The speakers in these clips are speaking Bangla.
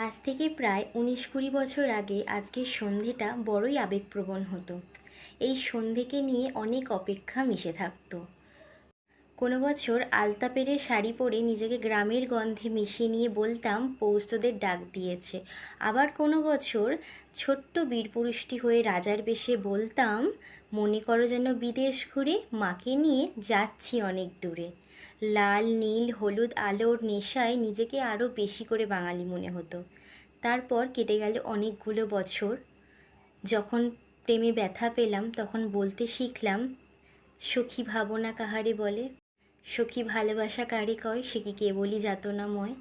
আজ থেকে প্রায় 19-20 বছর আগে আজকের সন্ধেটা বড়ই আবেগপ্রবণ হতো। এই সন্ধেকে নিয়ে অনেক অপেক্ষা মিশে থাকতো। কোনো বছর আলতা পেরে শাড়ি পরে নিজেকে গ্রামের গন্ধে মিশিয়ে নিয়ে বলতাম পৌষ তোদের ডাক দিয়েছে। আবার কোনো বছর ছোট্ট বীরপুরুষটি হয়ে রাজার বেশে বলতাম মনে করো যেন বিদেশ ঘুরে মাকে নিয়ে যাচ্ছি অনেক দূরে। লাল নীল হলুদ আলোর নেশায় নিজেকে আরও বেশি করে বাঙালি মনে হতো। তারপর কেটে গেল অনেকগুলো বছর। যখন প্রেমে ব্যথা পেলাম তখন বলতে শিখলাম সখী ভাবনা কাহারে বলে, সখী ভালোবাসা কারে কয়, সে কি কেবলই যাতনাময়।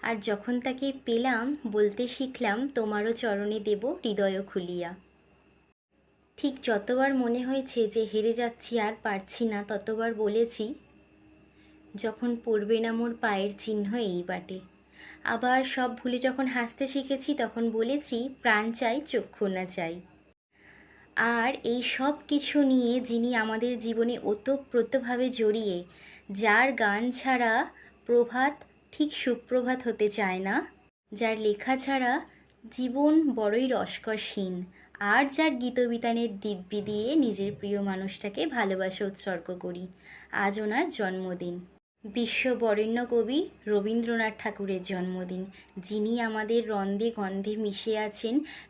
আর যখন তাকে পেলাম বলতে শিখলাম তোমারও চরণে দেব হৃদয় খুলিয়া। ঠিক যতবার মনে হয়েছে যে হেরে যাচ্ছি আর পারছি না ততবার বলেছি যখন পড়বে না মোর পায়ের চিহ্ন এই বাটে। আবার সব ভুলে যখন হাসতে শিখেছি তখন বলেছি প্রাণ চাই চক্ষু না চাই। আর এই সব কিছু নিয়ে যিনি আমাদের জীবনে ওতপ্রোতভাবে জড়িয়ে, যার গান ছাড়া প্রভাত ঠিক সুপ্রভাত হতে চায় না, যার লেখা ছাড়া জীবন বড়ই রসকসহীন, আর যার গীতবিতানের দিব্যি দিয়ে নিজের প্রিয় মানুষটাকে ভালোবাসা উৎসর্গ করি, আজ ওনার জন্মদিন। বিশ্ববরেণ্য কবি রবীন্দ্রনাথ ঠাকুরের জন্মদিন, যিনি আমাদের রন্ধে গন্ধে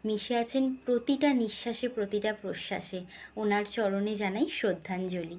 মিশে আছেন প্রতিটা নিঃশ্বাসে প্রতিটা প্রশ্বাসে। ওনার চরণে জানাই শ্রদ্ধাঞ্জলি।